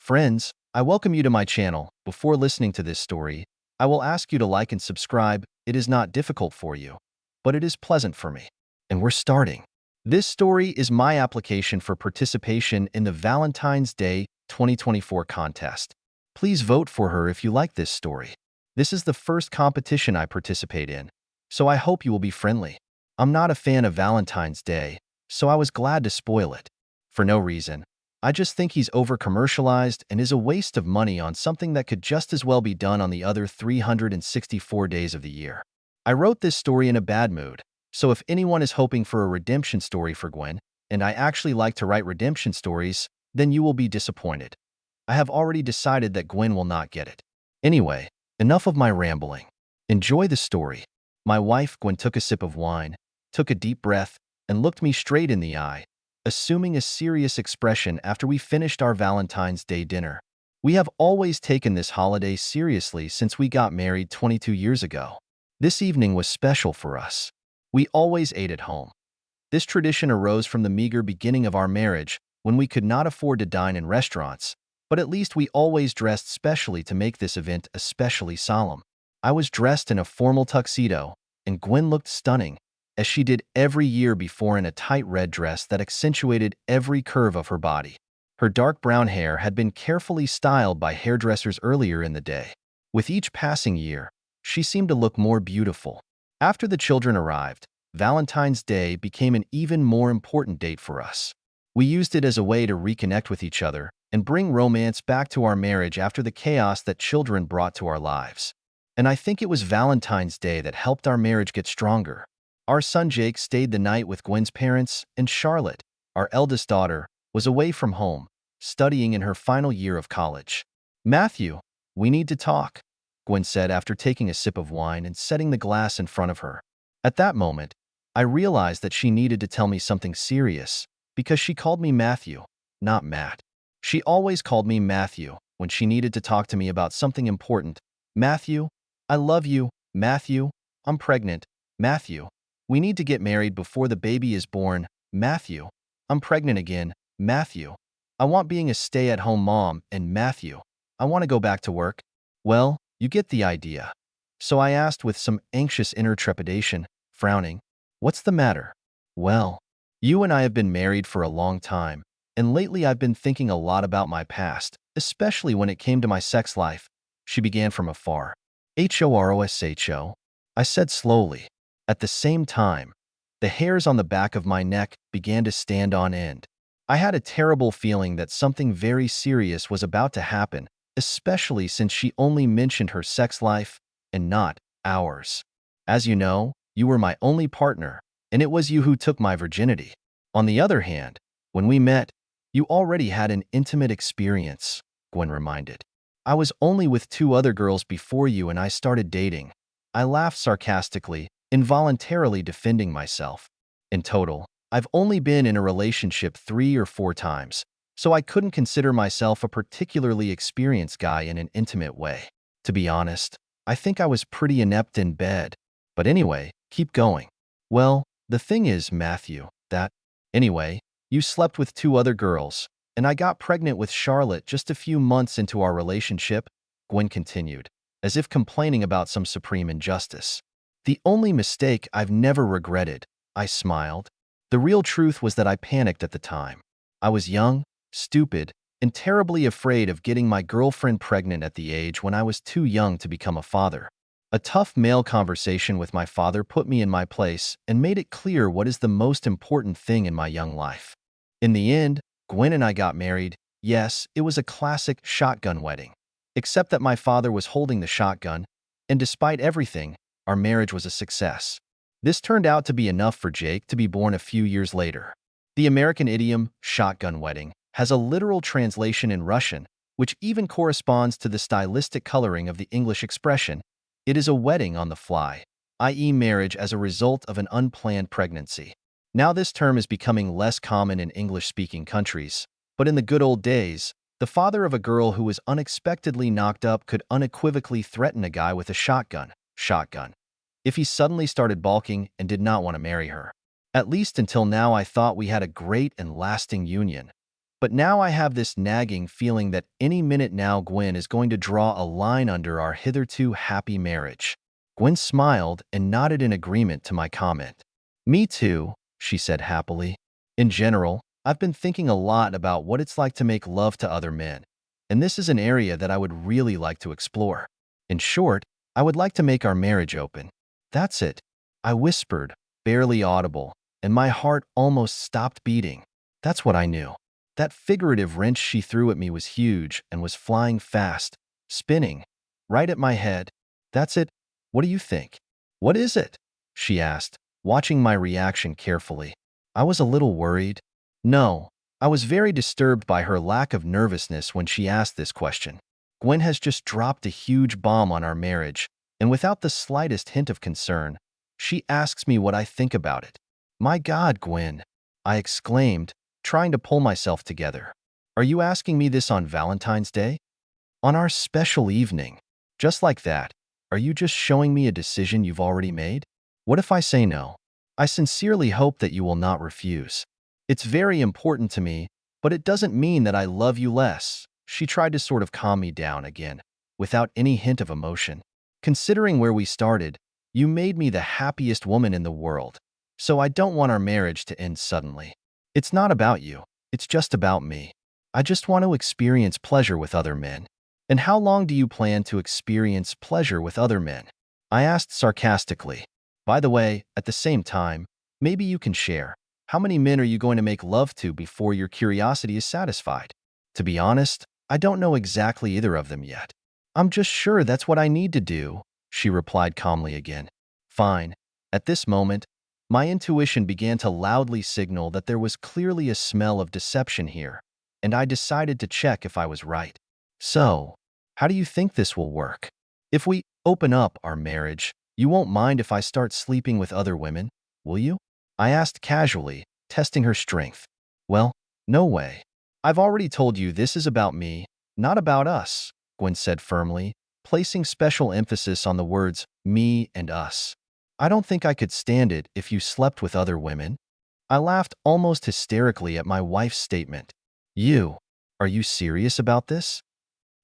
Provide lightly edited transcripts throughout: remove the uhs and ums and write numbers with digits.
Friends, I welcome you to my channel. Before listening to this story, I will ask you to like and subscribe. It is not difficult for you, but it is pleasant for me. And we're starting. This story is my application for participation in the Valentine's Day 2024 contest. Please vote for her if you like this story. This is the first competition I participate in, so I hope you will be friendly. I'm not a fan of Valentine's Day, so I was glad to spoil it. For no reason. I just think he's over-commercialized and is a waste of money on something that could just as well be done on the other 364 days of the year. I wrote this story in a bad mood, so if anyone is hoping for a redemption story for Gwen, and I actually like to write redemption stories, then you will be disappointed. I have already decided that Gwen will not get it. Anyway, enough of my rambling. Enjoy the story. My wife, Gwen, took a sip of wine, took a deep breath, and looked me straight in the eye, assuming a serious expression after we finished our Valentine's Day dinner. We have always taken this holiday seriously since we got married 22 years ago. This evening was special for us. We always ate at home. This tradition arose from the meager beginning of our marriage when we could not afford to dine in restaurants, but at least we always dressed specially to make this event especially solemn. I was dressed in a formal tuxedo, and Gwen looked stunning, as she did every year before, in a tight red dress that accentuated every curve of her body. Her dark brown hair had been carefully styled by hairdressers earlier in the day. With each passing year, she seemed to look more beautiful. After the children arrived, Valentine's Day became an even more important date for us. We used it as a way to reconnect with each other and bring romance back to our marriage after the chaos that children brought to our lives. And I think it was Valentine's Day that helped our marriage get stronger. Our son Jake stayed the night with Gwen's parents, and Charlotte, our eldest daughter, was away from home, studying in her final year of college. "Matthew, we need to talk," Gwen said after taking a sip of wine and setting the glass in front of her. At that moment, I realized that she needed to tell me something serious, because she called me Matthew, not Matt. She always called me Matthew when she needed to talk to me about something important. "Matthew, I love you. Matthew, I'm pregnant. Matthew, we need to get married before the baby is born. Matthew, I'm pregnant again. Matthew, I want being a stay-at-home mom. And Matthew, I want to go back to work." Well, you get the idea. So I asked with some anxious inner trepidation, frowning, "What's the matter?" "Well, you and I have been married for a long time, and lately I've been thinking a lot about my past, especially when it came to my sex life." She began from afar. "HOROSHO," I said slowly. At the same time, the hairs on the back of my neck began to stand on end. I had a terrible feeling that something very serious was about to happen, especially since she only mentioned her sex life and not ours. "As you know, you were my only partner, and it was you who took my virginity. On the other hand, when we met, you already had an intimate experience," Gwen reminded. "I was only with 2 other girls before you and I started dating." I laughed sarcastically, involuntarily defending myself. "In total, I've only been in a relationship 3 or 4 times, so I couldn't consider myself a particularly experienced guy in an intimate way. To be honest, I think I was pretty inept in bed. But anyway, keep going." "Well, the thing is, Matthew, that anyway, you slept with 2 other girls, and I got pregnant with Charlotte just a few months into our relationship," Gwen continued, as if complaining about some supreme injustice. "The only mistake I've never regretted," I smiled. "The real truth was that I panicked at the time. I was young, stupid, and terribly afraid of getting my girlfriend pregnant at the age when I was too young to become a father. A tough male conversation with my father put me in my place and made it clear what is the most important thing in my young life. In the end, Gwen and I got married. Yes, it was a classic shotgun wedding. Except that my father was holding the shotgun, and despite everything, our marriage was a success. This turned out to be enough for Jake to be born a few years later. The American idiom, shotgun wedding, has a literal translation in Russian, which even corresponds to the stylistic coloring of the English expression. It is a wedding on the fly, i.e. marriage as a result of an unplanned pregnancy. Now this term is becoming less common in English-speaking countries, but in the good old days, the father of a girl who was unexpectedly knocked up could unequivocally threaten a guy with a shotgun, if he suddenly started balking and did not want to marry her. At least until now I thought we had a great and lasting union. But now I have this nagging feeling that any minute now Gwen is going to draw a line under our hitherto happy marriage. Gwen smiled and nodded in agreement to my comment. Me too, she said happily. In general, I've been thinking a lot about what it's like to make love to other men, and this is an area that I would really like to explore. In short, I would like to make our marriage open. That's it, I whispered, barely audible, and my heart almost stopped beating. That's what I knew. That figurative wrench she threw at me was huge and was flying fast, spinning, right at my head. That's it. What do you think? What is it? She asked, watching my reaction carefully. I was a little worried. No, I was very disturbed by her lack of nervousness when she asked this question. Gwen has just dropped a huge bomb on our marriage, and without the slightest hint of concern, she asks me what I think about it. My God, Gwen, I exclaimed, trying to pull myself together. Are you asking me this on Valentine's Day? On our special evening? Just like that, are you just showing me a decision you've already made? What if I say no? I sincerely hope that you will not refuse. It's very important to me, but it doesn't mean that I love you less. She tried to sort of calm me down again, without any hint of emotion. Considering where we started, you made me the happiest woman in the world, so I don't want our marriage to end suddenly. It's not about you, it's just about me. I just want to experience pleasure with other men. And how long do you plan to experience pleasure with other men? I asked sarcastically. By the way, at the same time, maybe you can share. How many men are you going to make love to before your curiosity is satisfied? To be honest, I don't know exactly either of them yet. I'm just sure that's what I need to do, she replied calmly again. Fine. At this moment, my intuition began to loudly signal that there was clearly a smell of deception here, and I decided to check if I was right. So, how do you think this will work? If we open up our marriage, you won't mind if I start sleeping with other women, will you? I asked casually, testing her strength. Well, no way. I've already told you this is about me, not about us, Gwen said firmly, placing special emphasis on the words me and us. I don't think I could stand it if you slept with other women. I laughed almost hysterically at my wife's statement. Are you serious about this?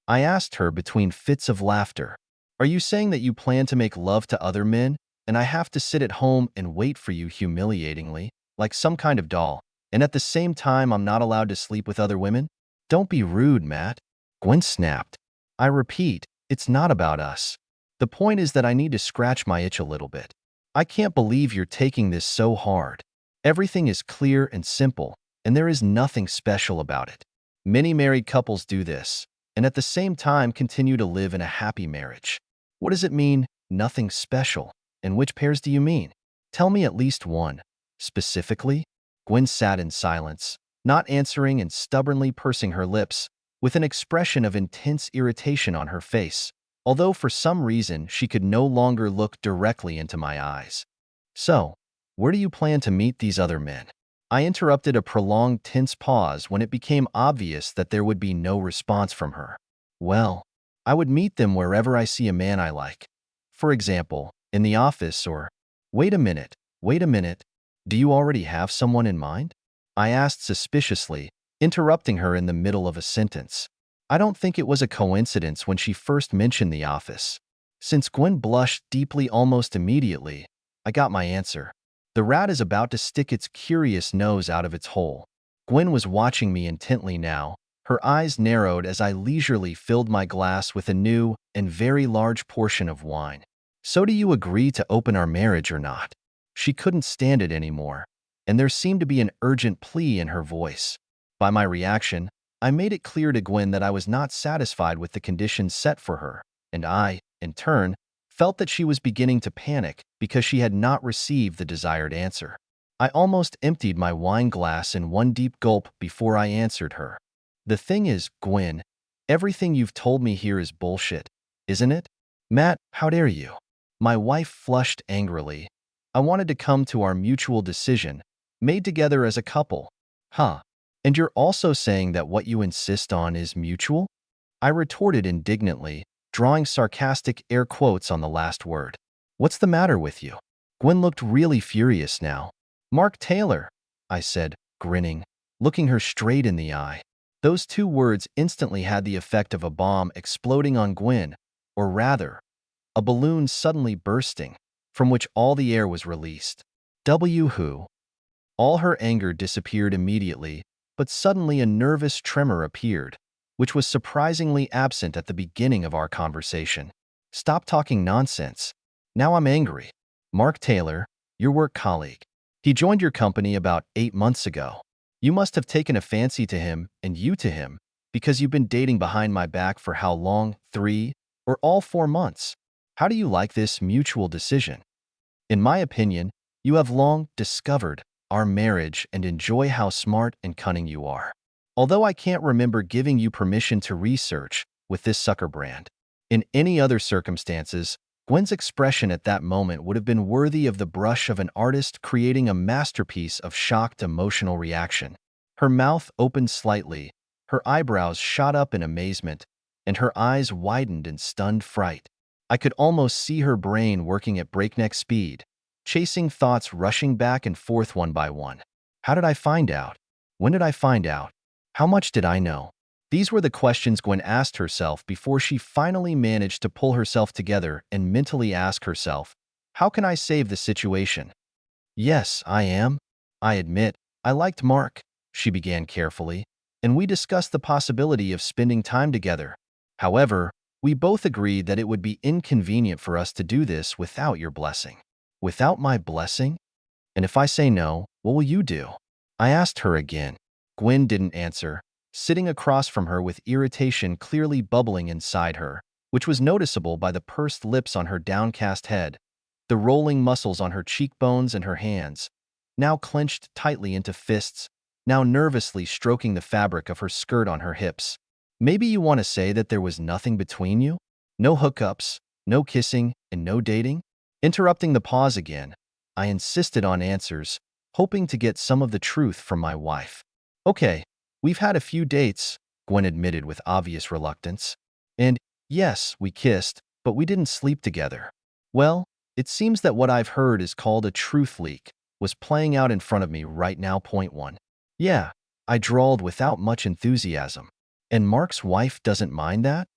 I asked her between fits of laughter. Are you saying that you plan to make love to other men, and I have to sit at home and wait for you humiliatingly, like some kind of doll, and at the same time I'm not allowed to sleep with other women? Don't be rude, Matt. Gwen snapped. I repeat, it's not about us. The point is that I need to scratch my itch a little bit. I can't believe you're taking this so hard. Everything is clear and simple, and there is nothing special about it. Many married couples do this, and at the same time continue to live in a happy marriage. What does it mean, nothing special? And which pairs do you mean? Tell me at least one. Specifically? Gwen sat in silence, not answering and stubbornly pursing her lips, with an expression of intense irritation on her face, although for some reason she could no longer look directly into my eyes. So, where do you plan to meet these other men? I interrupted a prolonged tense pause when it became obvious that there would be no response from her. Well, I would meet them wherever I see a man I like. For example, in the office or… Wait a minute. Do you already have someone in mind? I asked suspiciously, interrupting her in the middle of a sentence. I don't think it was a coincidence when she first mentioned the office. Since Gwen blushed deeply almost immediately, I got my answer. The rat is about to stick its curious nose out of its hole. Gwen was watching me intently now, her eyes narrowed as I leisurely filled my glass with a new and very large portion of wine. So do you agree to open our marriage or not? She couldn't stand it anymore, and there seemed to be an urgent plea in her voice. By my reaction, I made it clear to Gwen that I was not satisfied with the conditions set for her, and I, in turn, felt that she was beginning to panic because she had not received the desired answer. I almost emptied my wine glass in one deep gulp before I answered her. The thing is, Gwen, everything you've told me here is bullshit, isn't it? Matt, how dare you? My wife flushed angrily. I wanted to come to our mutual decision, made together as a couple. Huh. And you're also saying that what you insist on is mutual? I retorted indignantly, drawing sarcastic air quotes on the last word. What's the matter with you? Gwen looked really furious now. Mark Taylor, I said, grinning. looking her straight in the eye. Those two words instantly had the effect of a bomb exploding on Gwen, or rather, a balloon suddenly bursting, from which all the air was released. Who? All her anger disappeared immediately, but suddenly a nervous tremor appeared, which was surprisingly absent at the beginning of our conversation. Stop talking nonsense. Now I'm angry. Mark Taylor, your work colleague. He joined your company about 8 months ago. You must have taken a fancy to him and you to him, because you've been dating behind my back for how long? 3 or all 4 months? How do you like this mutual decision? In my opinion, you have long discovered our marriage and enjoy how smart and cunning you are. Although I can't remember giving you permission to research with this sucker brand. In any other circumstances, Gwen's expression at that moment would have been worthy of the brush of an artist creating a masterpiece of shocked emotional reaction. Her mouth opened slightly, her eyebrows shot up in amazement, and her eyes widened in stunned fright. I could almost see her brain working at breakneck speed, chasing thoughts rushing back and forth one by one. How did I find out? When did I find out? How much did I know? These were the questions Gwen asked herself before she finally managed to pull herself together and mentally ask herself, how can I save the situation? Yes, I am. I admit, I liked Mark, she began carefully, and we discussed the possibility of spending time together. However, we both agreed that it would be inconvenient for us to do this without your blessing. Without my blessing? And if I say no, what will you do? I asked her again. Gwen didn't answer, sitting across from her with irritation clearly bubbling inside her, which was noticeable by the pursed lips on her downcast head, the rolling muscles on her cheekbones and her hands, now clenched tightly into fists, now nervously stroking the fabric of her skirt on her hips. Maybe you want to say that there was nothing between you? No hookups, no kissing, and no dating? Interrupting the pause again, I insisted on answers, hoping to get some of the truth from my wife. Okay, we've had a few dates, Gwen admitted with obvious reluctance. And, yes, we kissed, but we didn't sleep together. Well, it seems that what I've heard is called a truth leak was playing out in front of me right now. Point one. Yeah, I drawled without much enthusiasm. And Mark's wife doesn't mind that?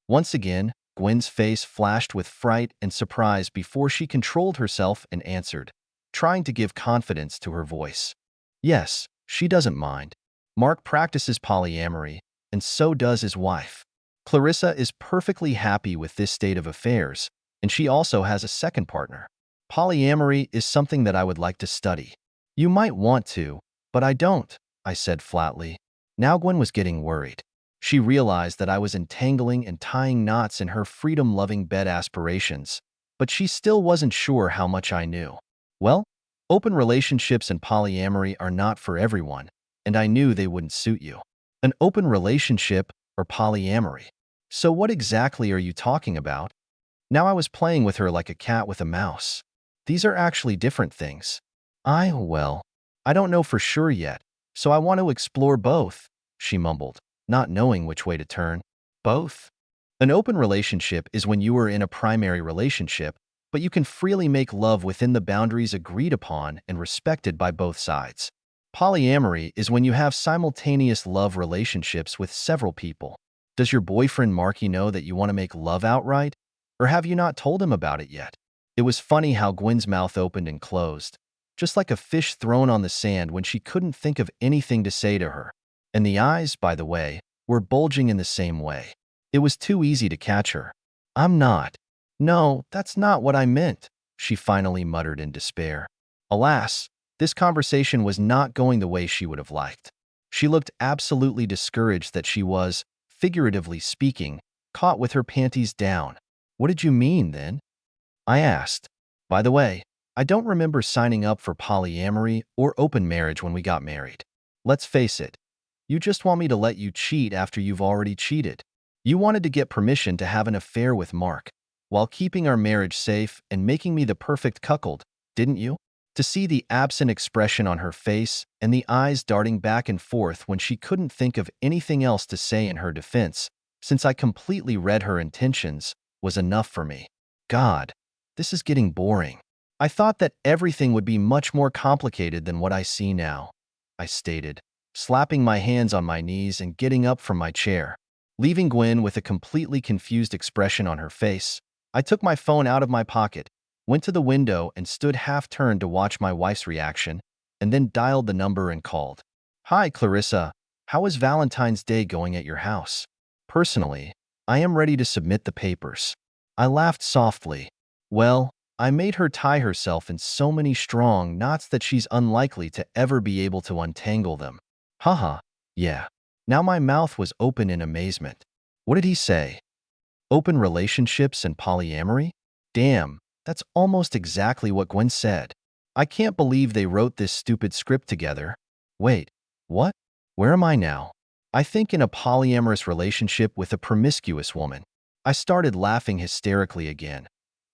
Once again, Gwen's face flashed with fright and surprise before she controlled herself and answered, trying to give confidence to her voice. Yes, she doesn't mind. Mark practices polyamory, and so does his wife. Clarissa is perfectly happy with this state of affairs, and she also has a second partner. Polyamory is something that I would like to study. You might want to, but I don't, I said flatly. Now Gwen was getting worried. She realized that I was entangling and tying knots in her freedom-loving bed aspirations, but she still wasn't sure how much I knew. Well, open relationships and polyamory are not for everyone, and I knew they wouldn't suit you. An open relationship or polyamory. So what exactly are you talking about? Now I was playing with her like a cat with a mouse. These are actually different things. Well, I don't know for sure yet, so I want to explore both, she mumbled, not knowing which way to turn. Both? An open relationship is when you are in a primary relationship, but you can freely make love within the boundaries agreed upon and respected by both sides. Polyamory is when you have simultaneous love relationships with several people. Does your boyfriend Marky know that you want to make love outright? Or have you not told him about it yet? It was funny how Gwen's mouth opened and closed, just like a fish thrown on the sand when she couldn't think of anything to say to her. And the eyes, by the way, were bulging in the same way. It was too easy to catch her. I'm not. No, that's not what I meant, she finally muttered in despair. Alas, this conversation was not going the way she would have liked. She looked absolutely discouraged that she was, figuratively speaking, caught with her panties down. What did you mean, then? I asked. By the way, I don't remember signing up for polyamory or open marriage when we got married. Let's face it, you just want me to let you cheat after you've already cheated. You wanted to get permission to have an affair with Mark, while keeping our marriage safe and making me the perfect cuckold, didn't you? To see the absent expression on her face and the eyes darting back and forth when she couldn't think of anything else to say in her defense, since I completely read her intentions, was enough for me. God, this is getting boring. I thought that everything would be much more complicated than what I see now, I stated. slapping my hands on my knees and getting up from my chair. Leaving Gwen with a completely confused expression on her face, I took my phone out of my pocket, went to the window and stood half-turned to watch my wife's reaction, and then dialed the number and called. "Hi, Clarissa. How is Valentine's Day going at your house? Personally, I am ready to submit the papers." I laughed softly. "Well, I made her tie herself in so many strong knots that she's unlikely to ever be able to untangle them." Haha, yeah. Now my mouth was open in amazement. What did he say? Open relationships and polyamory? Damn, that's almost exactly what Gwen said. I can't believe they wrote this stupid script together. Wait, what? Where am I now? I think in a polyamorous relationship with a promiscuous woman. I started laughing hysterically again.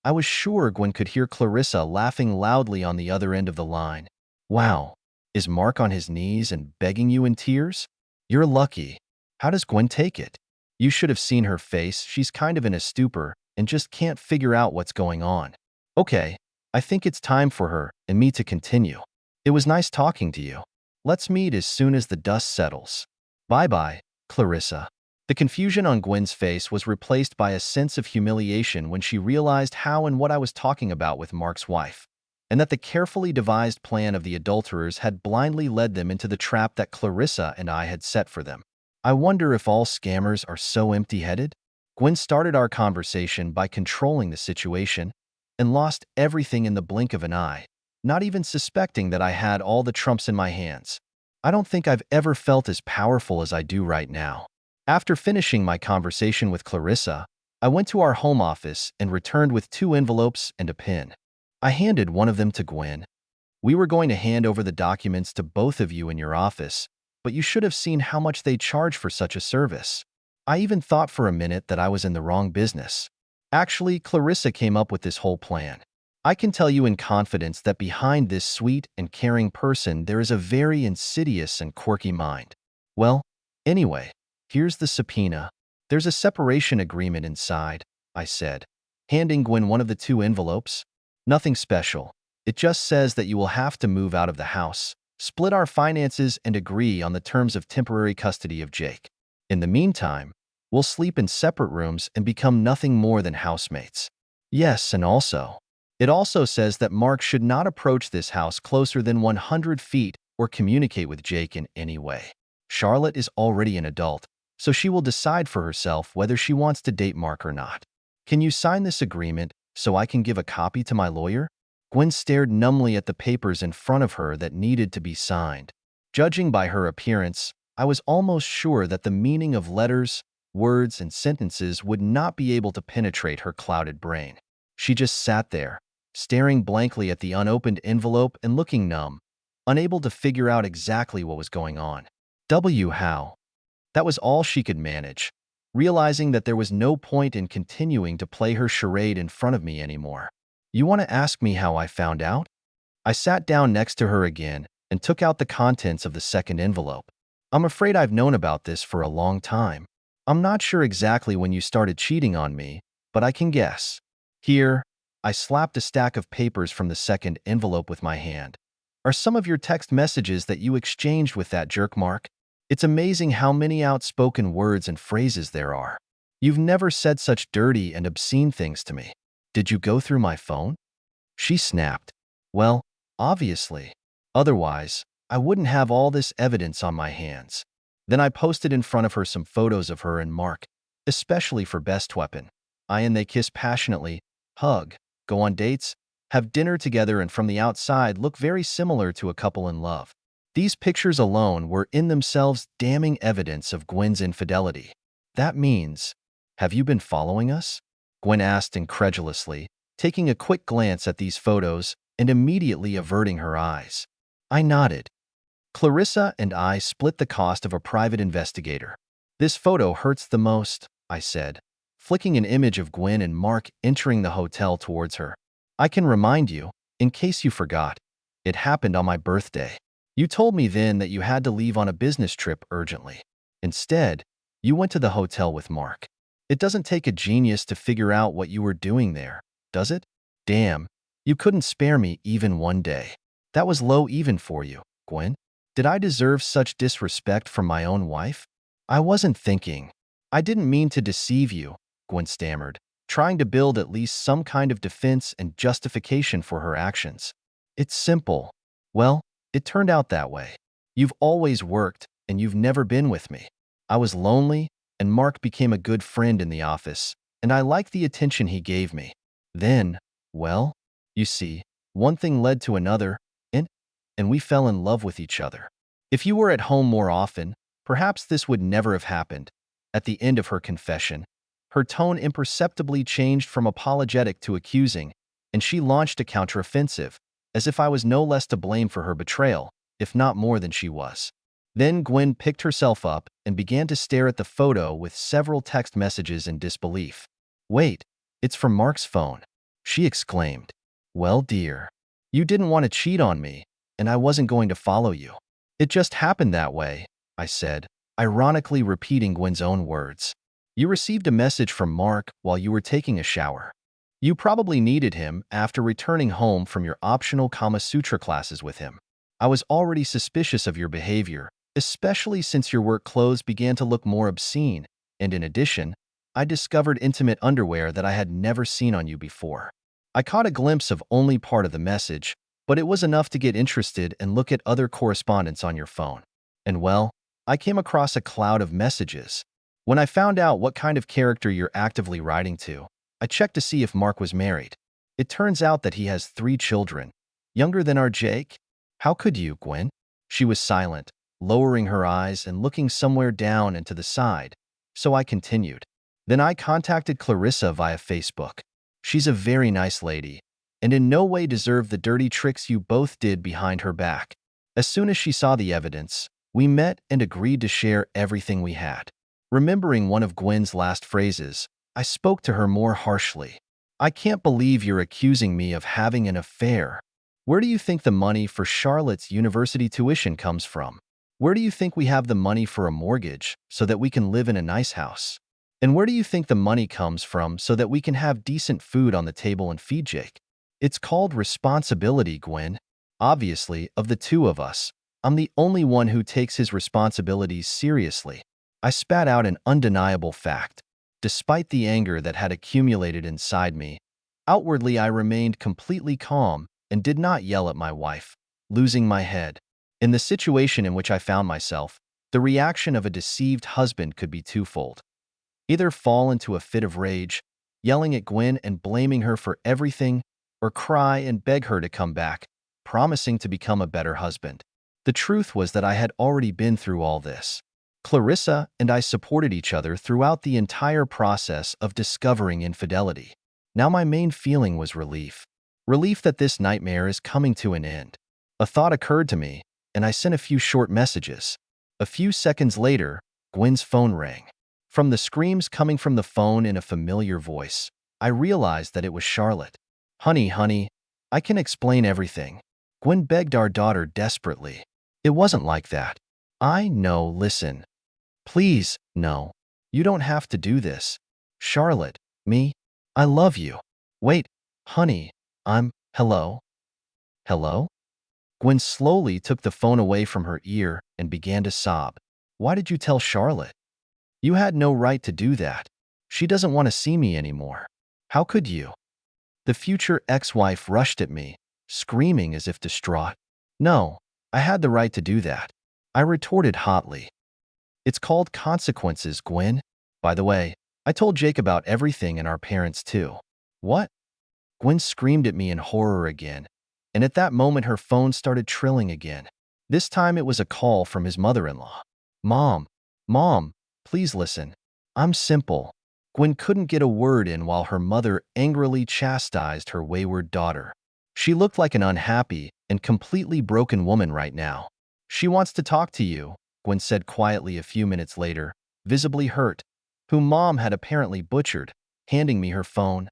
I was sure Gwen could hear Clarissa laughing loudly on the other end of the line. Wow, is Mark on his knees and begging you in tears? You're lucky. How does Gwen take it? You should have seen her face. She's kind of in a stupor and just can't figure out what's going on. Okay, I think it's time for her and me to continue. It was nice talking to you. Let's meet as soon as the dust settles. Bye-bye, Clarissa. The confusion on Gwen's face was replaced by a sense of humiliation when she realized how and what I was talking about with Mark's wife, and that the carefully devised plan of the adulterers had blindly led them into the trap that Clarissa and I had set for them. I wonder if all scammers are so empty-headed? Gwen started our conversation by controlling the situation and lost everything in the blink of an eye, not even suspecting that I had all the trumps in my hands. I don't think I've ever felt as powerful as I do right now. After finishing my conversation with Clarissa, I went to our home office and returned with 2 envelopes and a pen. I handed one of them to Gwen. "We were going to hand over the documents to both of you in your office, but you should have seen how much they charge for such a service. I even thought for a minute that I was in the wrong business. Actually, Clarissa came up with this whole plan. I can tell you in confidence that behind this sweet and caring person there is a very insidious and quirky mind. Well, anyway, here's the subpoena. There's a separation agreement inside," I said, handing Gwen one of the 2 envelopes. "Nothing special. It just says that you will have to move out of the house, split our finances, and agree on the terms of temporary custody of Jake. In the meantime, we'll sleep in separate rooms and become nothing more than housemates. Yes, and it also says that Mark should not approach this house closer than 100 feet or communicate with Jake in any way. Charlotte is already an adult, so she will decide for herself whether she wants to date Mark or not. Can you sign this agreement so I can give a copy to my lawyer?" Gwen stared numbly at the papers in front of her that needed to be signed. Judging by her appearance, I was almost sure that the meaning of letters, words, and sentences would not be able to penetrate her clouded brain. She just sat there, staring blankly at the unopened envelope and looking numb, unable to figure out exactly what was going on. How? That was all she could manage, realizing that there was no point in continuing to play her charade in front of me anymore. "You want to ask me how I found out?" I sat down next to her again and took out the contents of the second envelope. "I'm afraid I've known about this for a long time. I'm not sure exactly when you started cheating on me, but I can guess. Here," I slapped a stack of papers from the second envelope with my hand, "are some of your text messages that you exchanged with that jerk Mark. It's amazing how many outspoken words and phrases there are. You've never said such dirty and obscene things to me. Did you go through my phone?" She snapped. "Well, obviously. Otherwise, I wouldn't have all this evidence on my hands." Then I posted in front of her some photos of her and Mark, especially for Best Weapon. And they kiss passionately, hug, go on dates, have dinner together, and from the outside look very similar to a couple in love. These pictures alone were in themselves damning evidence of Gwen's infidelity. "That means, have you been following us?" Gwen asked incredulously, taking a quick glance at these photos and immediately averting her eyes. I nodded. "Clarissa and I split the cost of a private investigator. This photo hurts the most," I said, flicking an image of Gwen and Mark entering the hotel towards her. "I can remind you, in case you forgot, it happened on my birthday. You told me then that you had to leave on a business trip urgently. Instead, you went to the hotel with Mark. It doesn't take a genius to figure out what you were doing there, does it? Damn, you couldn't spare me even one day. That was low even for you, Gwen." Did I deserve such disrespect from my own wife? I wasn't thinking. I didn't mean to deceive you, Gwen stammered, trying to build at least some kind of defense and justification for her actions. It's simple. Well, it turned out that way. You've always worked, and you've never been with me. I was lonely, and Mark became a good friend in the office, and I liked the attention he gave me. Then, well, you see, one thing led to another, and we fell in love with each other. If you were at home more often, perhaps this would never have happened. At the end of her confession, her tone imperceptibly changed from apologetic to accusing, and she launched a counteroffensive, as if I was no less to blame for her betrayal, if not more than she was. Then Gwen picked herself up and began to stare at the photo with several text messages in disbelief. "Wait, it's from Mark's phone," she exclaimed. "Well, dear, you didn't want to cheat on me, and I wasn't going to follow you. It just happened that way," I said, ironically repeating Gwen's own words. "You received a message from Mark while you were taking a shower. You probably needed him after returning home from your optional Kama Sutra classes with him. I was already suspicious of your behavior, especially since your work clothes began to look more obscene, and in addition, I discovered intimate underwear that I had never seen on you before. I caught a glimpse of only part of the message, but it was enough to get interested and look at other correspondence on your phone. And well, I came across a cloud of messages. When I found out what kind of character you're actively writing to, I checked to see if Mark was married. It turns out that he has 3 children, younger than our Jake. How could you, Gwen?" She was silent, lowering her eyes and looking somewhere down and to the side, so I continued. "Then I contacted Clarissa via Facebook. She's a very nice lady, and in no way deserved the dirty tricks you both did behind her back. As soon as she saw the evidence, we met and agreed to share everything we had." Remembering one of Gwen's last phrases, I spoke to her more harshly. "I can't believe you're accusing me of having an affair. Where do you think the money for Charlotte's university tuition comes from? Where do you think we have the money for a mortgage so that we can live in a nice house? And where do you think the money comes from so that we can have decent food on the table and feed Jake? It's called responsibility, Gwen. Obviously, of the 2 of us, I'm the only one who takes his responsibilities seriously." I spat out an undeniable fact. Despite the anger that had accumulated inside me, outwardly I remained completely calm and did not yell at my wife, losing my head. In the situation in which I found myself, the reaction of a deceived husband could be twofold. Either fall into a fit of rage, yelling at Gwen and blaming her for everything, or cry and beg her to come back, promising to become a better husband. The truth was that I had already been through all this. Clarissa and I supported each other throughout the entire process of discovering infidelity. Now my main feeling was relief. Relief that this nightmare is coming to an end. A thought occurred to me, and I sent a few short messages. A few seconds later, Gwen's phone rang. From the screams coming from the phone in a familiar voice, I realized that it was Charlotte. Honey, I can explain everything." Gwen begged our daughter desperately. "It wasn't like that. I know, listen. Please, no. You don't have to do this. Charlotte, me, I love you. Wait, honey, hello? Hello?" Gwen slowly took the phone away from her ear and began to sob. "Why did you tell Charlotte? You had no right to do that. She doesn't want to see me anymore. How could you?" The future ex-wife rushed at me, screaming as if distraught. "No, I had the right to do that," I retorted hotly. "It's called consequences, Gwen. By the way, I told Jake about everything and our parents too." "What?" Gwen screamed at me in horror again, and at that moment her phone started trilling again. This time it was a call from his mother-in-law. Mom, please listen. I'm simple." Gwen couldn't get a word in while her mother angrily chastised her wayward daughter. She looked like an unhappy and completely broken woman right now. "She wants to talk to you," Gwen said quietly a few minutes later, visibly hurt, whom Mom had apparently butchered, handing me her phone.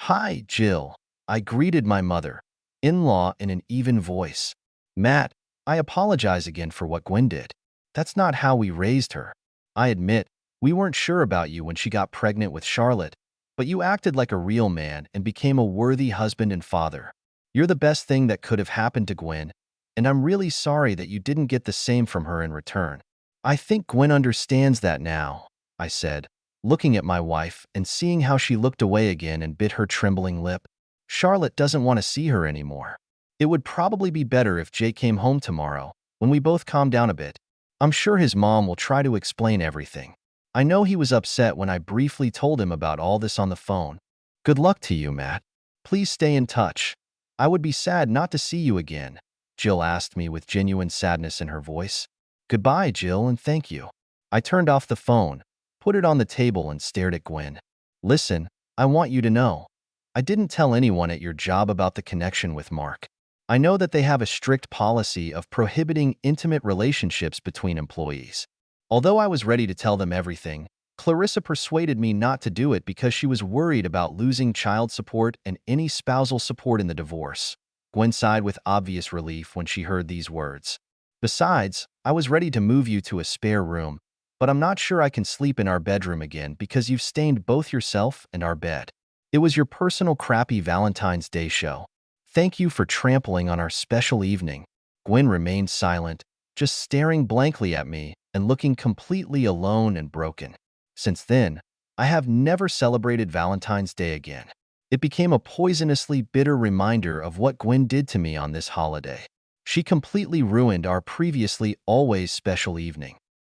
"Hi, Jill," I greeted my mother-in-law in an even voice. "Matt, I apologize again for what Gwen did. That's not how we raised her. I admit, we weren't sure about you when she got pregnant with Charlotte, but you acted like a real man and became a worthy husband and father. You're the best thing that could have happened to Gwen, and I'm really sorry that you didn't get the same from her in return. I think Gwen understands that now, I said, looking at my wife and seeing how she looked away again and bit her trembling lip. Charlotte doesn't want to see her anymore. It would probably be better if Jake came home tomorrow, when we both calm down a bit. I'm sure his mom will try to explain everything. I know he was upset when I briefly told him about all this on the phone. Good luck to you, Matt. Please stay in touch. I would be sad not to see you again, Jill asked me with genuine sadness in her voice. Goodbye, Jill, and thank you. I turned off the phone, put it on the table, and stared at Gwen. Listen, I want you to know. I didn't tell anyone at your job about the connection with Mark. I know that they have a strict policy of prohibiting intimate relationships between employees. Although I was ready to tell them everything, Clarissa persuaded me not to do it because she was worried about losing child support and any spousal support in the divorce. Gwen sighed with obvious relief when she heard these words. Besides, I was ready to move you to a spare room, but I'm not sure I can sleep in our bedroom again because you've stained both yourself and our bed. It was your personal crappy Valentine's Day show. Thank you for trampling on our special evening. Gwen remained silent, just staring blankly at me and looking completely alone and broken. Since then, I have never celebrated Valentine's Day again. It became a poisonously bitter reminder of what Gwen did to me on this holiday. She completely ruined our previously always special evening.